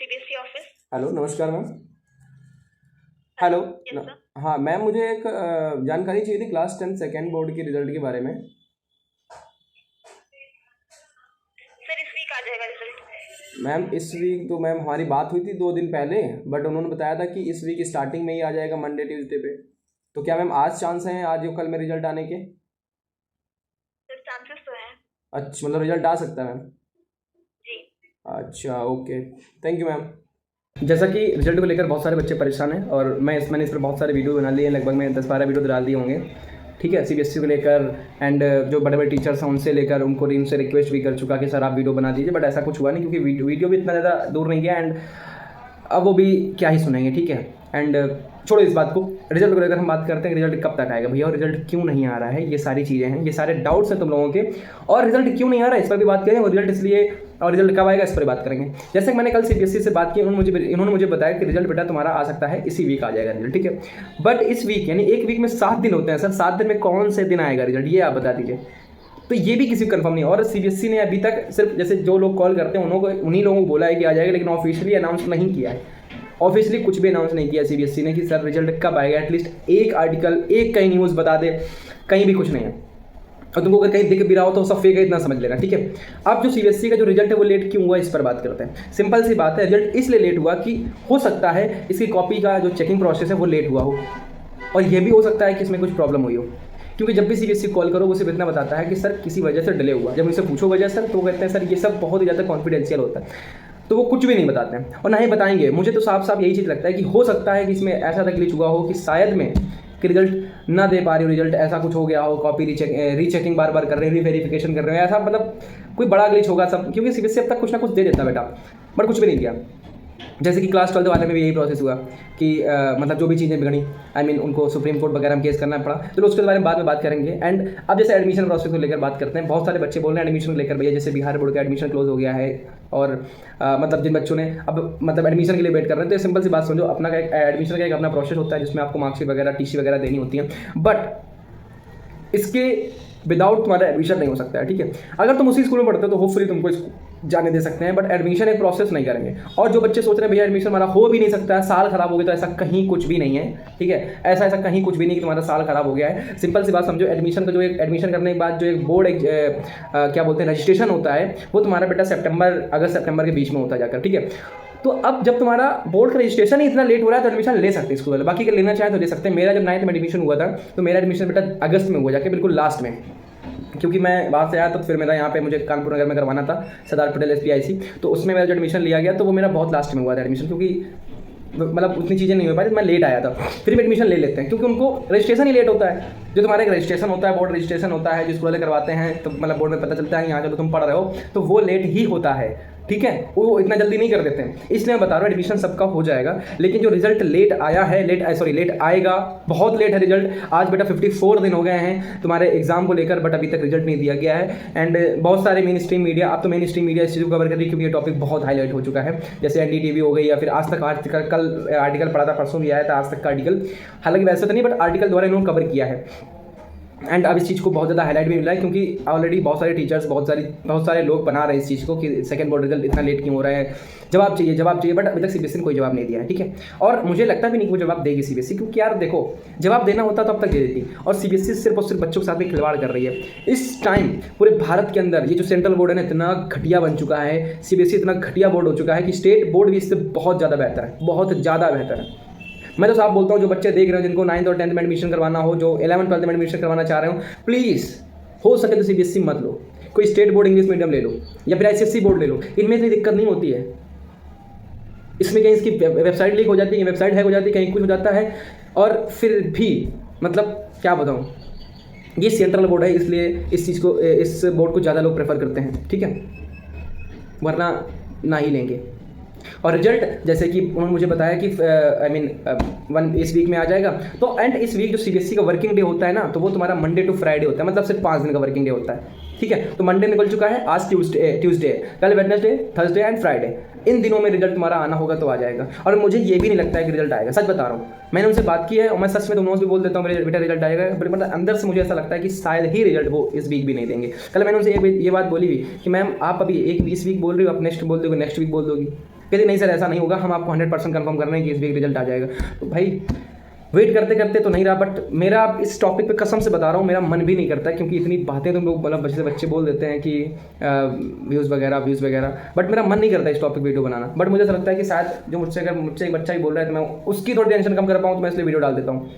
CBSE office. Hello, नमस्कार ma'am. Hello. Yes sir. हाँ ma'am, मुझे एक जानकारी चाहिए थी क्लास 10 सेकेंड बोर्ड के रिजल्ट के बारे में। सर इस वीक आ जाएगा रिजल्ट। मैम इस वीक तो मैम हमारी बात हुई थी 2 दिन पहले, बट उन्होंने बताया था कि इस वीक स्टार्टिंग में ही आ जाएगा, मंडे ट्यूसडे पे। तो क्या मैम आज चांस है, आज या कल में रिजल्ट आने के? सर चांसेस तो है। अच्छा, मतलब रिजल्ट आ सकता है मैम। जी। अच्छा ओके, थैंक यू मैम। जैसा कि रिजल्ट को लेकर बहुत सारे बच्चे परेशान हैं और मैंने इस पर बहुत सारे वीडियो बना लिए हैं, लगभग मैं 10-12 वीडियो डाल दिए होंगे। ठीक है, सीबीएसई को लेकर एंड जो बड़े बड़े टीचर्स हैं उनसे लेकर उनसे रिक्वेस्ट भी कर चुका कि सर आप वीडियो बना दीजिए, बट ऐसा कुछ हुआ नहीं क्योंकि वीडियो भी इतना ज़्यादा दूर नहीं गया एंड अब वो भी क्या ही सुनेंगे। ठीक है, एंड छोड़ो इस बात को। रिजल्ट को लेकर हम बात करते हैं, रिजल्ट कब तक आएगा भैया और रिजल्ट क्यों नहीं आ रहा है, ये सारी चीज़ें हैं, ये सारे डाउट्स हैं तुम लोगों के। और रिजल्ट क्यों नहीं आ रहा है इस पर भी बात करेंगे और रिजल्ट इसलिए और रिजल्ट कब आएगा इस पर बात करेंगे। जैसे कि मैंने कल सीबीएसई से बात की, इन्होंने मुझे बताया कि रिजल्ट बेटा तुम्हारा आ सकता है इसी वीक आ जाएगा रिजल्ट। ठीक है, बट इस वीक यानी एक वीक में 7 दिन होते हैं सर, 7 दिन में कौन से दिन आएगा रिजल्ट, ये आप बता दीजिए। तो ये भी किसी कंफर्म नहीं। और सीबीएसई ने अभी तक सिर्फ जैसे जो लोग कॉल करते हैं उन्हीं लोगों को बोला है कि आ जाएगा, लेकिन ऑफिशियली अनाउंस नहीं किया है। ऑफिशियली कुछ भी अनाउंस नहीं किया सीबीएसई ने कि सर रिजल्ट कब आएगा। एटलीस्ट एक आर्टिकल, एक कहीं न्यूज़ बता दे, कहीं भी कुछ नहीं है। और तुमको अगर कहीं दिख भी रहा हो तो सब फेक है, इतना समझ लेना। ठीक है, अब जो सीबीएसई का जो रिजल्ट है वो लेट क्यों हुआ इस पर बात करते हैं। सिंपल सी बात है, रिजल्ट इसलिए लेट हुआ कि हो सकता है इसकी कॉपी का जो चेकिंग प्रोसेस है वो लेट हुआ हो, और ये भी हो सकता है कि इसमें कुछ प्रॉब्लम हुई हो। क्योंकि जब भी सीबीएसई कॉल करो वो सिर्फ इतना बताता है कि सर किसी वजह से डिले हुआ। जब उनसे पूछो वजह सर तो वो कहते हैं सर ये सब बहुत ही ज़्यादा कॉन्फिडेंशियल होता है, तो वो कुछ भी नहीं बताते हैं और ना ही बताएंगे। मुझे तो साफ साफ यही चीज़ लगता है कि हो सकता है कि इसमें ऐसा तक ग्लिच हुआ हो कि शायद में कि रिजल्ट ना दे पा रही हो, रिजल्ट ऐसा कुछ हो गया हो, कॉपी रीचेकिंग बार बार कर रहे हो, रीवेरिफिकेशन कर रहे हो, ऐसा मतलब कोई बड़ा ग्लिच होगा सब। क्योंकि सीबीएसई अब तक कुछ ना कुछ दे देता बेटा, बट कुछ भी नहीं दिया। जैसे कि क्लास 12 वाले में भी यही प्रोसेस हुआ कि मतलब जो भी चीज़ें बिगड़ी, उनको सुप्रीम कोर्ट वगैरह में केस करना पड़ा। तो उसके बारे में बाद में बात करेंगे। एंड अब जैसे एडमिशन प्रोसेस को लेकर बात करते हैं, बहुत सारे बच्चे बोल रहे हैं एडमिशन को लेकर भैया जैसे बिहार बोर्ड का एडमिशन क्लोज हो गया है और मतलब जिन बच्चों ने अब मतलब एडमिशन के लिए वेट कर रहे हैं, तो सिंपल सी बात समझो, अपना एडमिशन का एक अपना प्रोसेस होता है जिसमें आपको मार्कशीट वगैरह, टीसी वगैरह देनी होती है, बट इसके विदाउट तुम्हारा एडमिशन नहीं हो सकता है। ठीक है, अगर तुम उसी स्कूल में पढ़ते हो तो होपफुली तुमको जाने दे सकते हैं, बट एडमिशन एक प्रोसेस नहीं करेंगे। और जो बच्चे सोच रहे हैं भैया एडमिशन हमारा हो भी नहीं सकता है, साल खराब हो गया, तो ऐसा कहीं कुछ भी नहीं है। ठीक है, ऐसा कहीं कुछ भी नहीं कि तुम्हारा साल खराब हो गया है। सिंपल सी बात समझो, एडमिशन का जो एक एडमिशन करने के बाद जो एक बोर्ड क्या बोलते हैं रजिस्ट्रेशन होता है, वो तुम्हारा बेटा अगस्त सितंबर के बीच में होता है जाकर। ठीक है, तो अब जब तुम्हारा बोर्ड का रजिस्ट्रेशन ही इतना लेट हो रहा है तो एडमिशन ले सकते हैं स्कूल वाले, बाकी अगर लेना चाहें तो ले सकते हैं। मेरा जब 9th में एडमिशन हुआ था तो मेरा एडमिशन बेटा अगस्त में हुआ जाके, बिल्कुल लास्ट में, क्योंकि मैं बाहर से आया तो फिर मेरा यहाँ पे मुझे कानपुर नगर में करवाना था, सरदार पटेल SPIC, तो उसमें मेरा जो एडमिशन लिया गया तो वो मेरा बहुत लास्ट में हुआ था एडमिशन, क्योंकि मतलब उतनी चीज़ें नहीं हो पाई, मैं लेट आया था। फिर भी एडमिशन ले लेते हैं क्योंकि उनको रजिस्ट्रेशन ही लेट होता है। जो तुम्हारा एक रजिस्ट्रेशन होता है, बोर्ड रजिस्ट्रेशन होता है, जो स्कूल वाले करवाते हैं, तो मतलब बोर्ड में पता चलता है यहाँ चलो तुम पढ़ रहे हो, तो वो लेट ही होता है। ठीक है, वो इतना जल्दी नहीं कर देते हैं, इसलिए मैं बता रहा हूँ एडमिशन सबका हो जाएगा। लेकिन जो रिजल्ट लेट आया है, लेट आएगा, बहुत लेट है रिजल्ट। आज बेटा 54 दिन हो गए हैं तुम्हारे एग्जाम को लेकर, बट अभी तक रिजल्ट नहीं दिया गया है। एंड बहुत सारे मेन स्ट्रीम मीडिया, अब तो मेन स्ट्रीम मीडिया इस चीज़ को कवर कर रही है क्योंकि ये टॉपिक बहुत हाईलाइट हो चुका है। जैसे NDTV हो गई या फिर आज तक कल आर्टिकल पढ़ा था, परसों भी आया था आज तक का आर्टिकल, हालांकि वैसे तो नहीं बट आर्टिकल द्वारा इन्होंने कवर किया है। एंड अब इस चीज़ को बहुत ज़्यादा हाईलाइट भी मिला है क्योंकि ऑलरेडी बहुत सारे टीचर्स, बहुत सारे लोग बना रहे हैं इस चीज़ को कि सेकंड बोर्ड रिजल्ट इतना लेट क्यों हो रहा है, जवाब चाहिए, बट अभी तक सीबीएसई ने कोई जवाब नहीं दिया है। ठीक है, और मुझे लगता भी नहीं कि वो जवाब देगी सीबीएसई, क्योंकि यार देखो जवाब देना होता तो अब तक दे देती, और सीबीएसई सिर्फ और सिर्फ बच्चों के साथ भी खिलवाड़ कर रही है। इस टाइम पूरे भारत के अंदर ये जो सेंट्रल बोर्ड है ना इतना घटिया बन चुका है, सीबीएसई इतना घटिया बोर्ड हो चुका है कि स्टेट बोर्ड भी इससे बहुत ज़्यादा बेहतर है, बहुत ज़्यादा बेहतर है। मैं तो साफ बोलता हूँ, जो बच्चे देख रहे हो जिनको 9th और 10th में एडमिशन करवाना हो, जो 11th 12th में एडमिशन करवाना चाह रहे हो, प्लीज़ हो सके तो सीबीएसई मत लो, कोई स्टेट बोर्ड इंग्लिश मीडियम ले लो या फिर ICSE बोर्ड ले लो, इनमें इतनी दिक्कत नहीं होती है। इसमें कहीं इसकी वेबसाइट लीक हो जाती है, वेबसाइट हैक हो जाती है, कहीं कुछ हो जाता है, और फिर भी मतलब क्या बताऊँ, ये सेंट्रल बोर्ड है इसलिए इस बोर्ड को ज़्यादा लोग प्रेफर करते हैं। ठीक है, वरना ना ही लेंगे। और रिजल्ट जैसे कि उन्होंने मुझे बताया कि इस वीक में आ जाएगा। तो एंड इस वीक जो सीबीएसई का वर्किंग डे होता है ना, तो वो तुम्हारा मंडे टू फ्राइडे होता है, मतलब सिर्फ 5 दिन का वर्किंग डे होता है। ठीक है, तो मंडे निकल चुका है, आज ट्यूसडे, कल वेडनेसडे, थर्सडे एंड फ्राइडे, इन दिनों में रिजल्ट तुम्हारा आना होगा तो आ जाएगा। और मुझे ये भी नहीं लगता है कि रिजल्ट आएगा, सच बता रहा हूँ। मैंने उनसे बात की है और मैं सच में तुम लोगों से भी बोल देता हूँ मेरे बेटा रिजल्ट आएगा, बट मतलब अंदर से मुझे ऐसा लगता है कि शायद ही रिजल्ट वो इस वीक भी नहीं देंगे। कल मैंने उनसे ये बात बोली भी कि मैम आप अभी इस वीक बोल रही हो, आप नेक्स्ट बोल दोगे, नेक्स्ट वीक बोल दोगी, कहते नहीं सर ऐसा नहीं होगा, हम आपको 100% कन्फर्म कर रहे हैं कि इस वीक रिजल्ट आ जाएगा। तो भाई वेट करते करते तो नहीं रहा, बट मेरा इस टॉपिक पे कसम से बता रहा हूँ मेरा मन भी नहीं करता, क्योंकि इतनी बातें तुम लोग मतलब बच्चे बोल देते हैं कि व्यूज़ वगैरह, बट मेरा मन नहीं करता इस टॉपिक वीडियो बनाना। बट मुझे ऐसा लगता है कि शायद जो मुझसे एक बच्चा ही बोल रहा है तो मैं उसकी थोड़ी टेंशन कम कर पाऊँ, तो मैं इसलिए वीडियो डाल देता हूँ,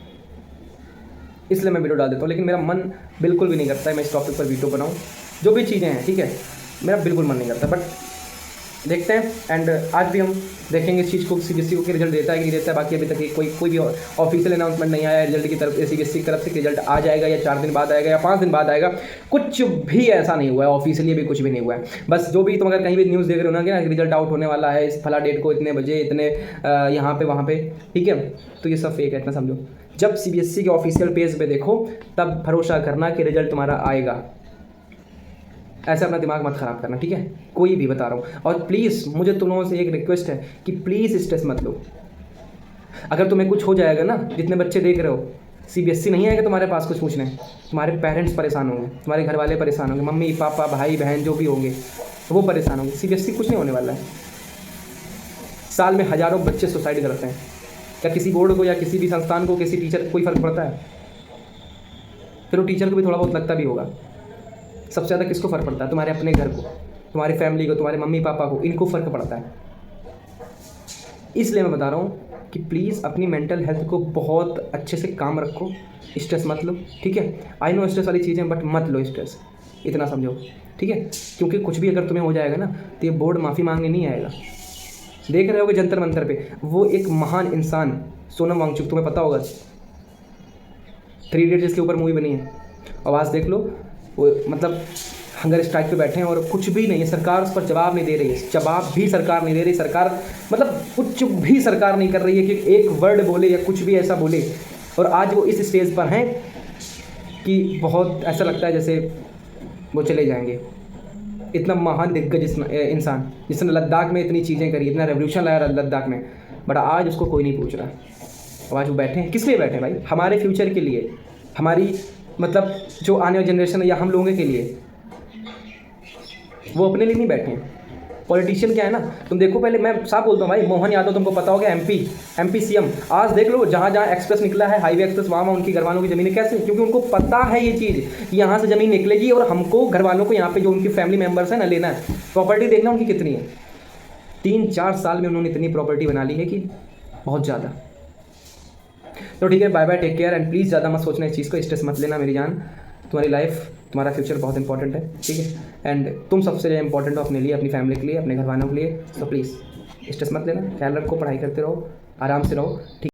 इसलिए मैं वीडियो डाल देता हूँ। लेकिन मेरा मन बिल्कुल भी नहीं करता है मैं इस टॉपिक पर वीडियो बनाऊँ, जो भी चीज़ें हैं, ठीक है, मेरा बिल्कुल मन नहीं करता। बट देखते हैं, एंड आज भी हम देखेंगे इस चीज़ को सीबीएसई को कि रिजल्ट देता है कि नहीं देता है। बाकी अभी तक कोई भी ऑफिशियल अनाउंसमेंट नहीं आया रिजल्ट की तरफ, सीबीएसई की तरफ से रिजल्ट आ जाएगा या 4 दिन बाद आएगा या 5 दिन बाद आएगा, कुछ भी ऐसा नहीं हुआ है, ऑफिशियली भी कुछ भी नहीं हुआ है। बस जो भी तुम अगर कहीं भी न्यूज़ देख रहे हो ना कि रिजल्ट आउट होने वाला है इस फला डेट को, इतने बजे, इतने यहाँ पे वहाँ पे, ठीक है, तो ये सब फेक है, इतना समझो। जब सीबीएसई के ऑफिशियल पेज पे देखो तब भरोसा करना कि रिजल्ट तुम्हारा आएगा, ऐसे अपना दिमाग मत ख़राब करना, ठीक है, कोई भी बता रहा हूँ। और प्लीज़ मुझे तुम लोगों से एक रिक्वेस्ट है कि प्लीज़ स्ट्रेस मत लो। अगर तुम्हें कुछ हो जाएगा ना, जितने बच्चे देख रहे हो, सीबीएसई नहीं आएगा तुम्हारे पास कुछ पूछने, तुम्हारे पेरेंट्स परेशान होंगे, तुम्हारे घर वाले परेशान होंगे, मम्मी पापा भाई बहन जो भी होंगे वो परेशान होंगे। सीबीएसई कुछ नहीं होने वाला है। साल में हज़ारों बच्चे सुसाइड करते हैं, क्या किसी बोर्ड को या किसी भी संस्थान को, किसी टीचर को कोई फ़र्क पड़ता है? फिर वो टीचर को भी थोड़ा बहुत लगता भी होगा। सबसे ज़्यादा किसको फ़र्क पड़ता है? तुम्हारे अपने घर को, तुम्हारी फैमिली को, तुम्हारे मम्मी पापा को, इनको फ़र्क पड़ता है। इसलिए मैं बता रहा हूँ कि प्लीज़ अपनी मेंटल हेल्थ को बहुत अच्छे से काम रखो, स्ट्रेस मत लो, ठीक है। आई नो स्ट्रेस वाली चीज़ें, बट मत लो स्ट्रेस, इतना समझो, ठीक है। क्योंकि कुछ भी अगर तुम्हें हो जाएगा ना तो ये बोर्ड माफ़ी मांगने नहीं आएगा। देख रहे होगे जंतर मंतर पे वो एक महान इंसान सोनम वांगचुक, तुम्हें पता होगा 3 इडियट्स जिसके ऊपर मूवी बनी है, आवाज़ देख लो, वो मतलब हंगर स्ट्राइक पे बैठे हैं और कुछ भी नहीं है, सरकार उस पर जवाब नहीं दे रही है, जवाब भी सरकार नहीं दे रही, सरकार मतलब कुछ भी सरकार नहीं कर रही है कि एक वर्ड बोले या कुछ भी ऐसा बोले। और आज वो इस स्टेज पर हैं कि बहुत ऐसा लगता है जैसे वो चले जाएंगे। इतना महान दिग्गज इंसान जिसने लद्दाख में इतनी चीज़ें करी, इतना रेवोल्यूशन लाया लद्दाख में, बट आज उसको कोई नहीं पूछ रहा। अब आज वो बैठे हैं, किस लिए बैठे हैं भाई? हमारे फ्यूचर के लिए, हमारी मतलब जो आने वाली जनरेशन है या हम लोगों के लिए, वो अपने लिए नहीं बैठे हैं। पॉलिटिशियन क्या है ना, तुम देखो पहले, मैं साफ बोलता हूँ भाई, मोहन यादव तुमको पता होगा, एमपी सीएम, आज देख लो जहाँ जहाँ एक्सप्रेस निकला है, हाईवे एक्सप्रेस, वहाँ उनकी घर वालों की ज़मीनें कैसे, क्योंकि उनको पता है ये चीज़ कि यहाँ से ज़मीन निकलेगी और हमको घर वालों को यहाँ पे जो उनकी फैमिली मेम्बर्स हैं ना लेना है, प्रॉपर्टी देखना उनकी कितनी है। 3-4 साल में उन्होंने इतनी प्रॉपर्टी बना ली है कि बहुत ज़्यादा। तो ठीक है, bye bye, take care, and please ज़्यादा मत सोचना इस चीज़ को, स्ट्रेस मत लेना मेरी जान। तुम्हारी लाइफ, तुम्हारा फ्यूचर बहुत इंपॉर्टेंट है, ठीक है, एंड तुम सबसे ज़्यादा इंपॉर्टेंट हो अपने लिए, अपनी फैमिली के लिए, अपने घर वालों के लिए। तो प्लीज़ स्ट्रेस मत लेना, ख्याल रखो, पढ़ाई करते रहो, आराम से रहो, ठीक।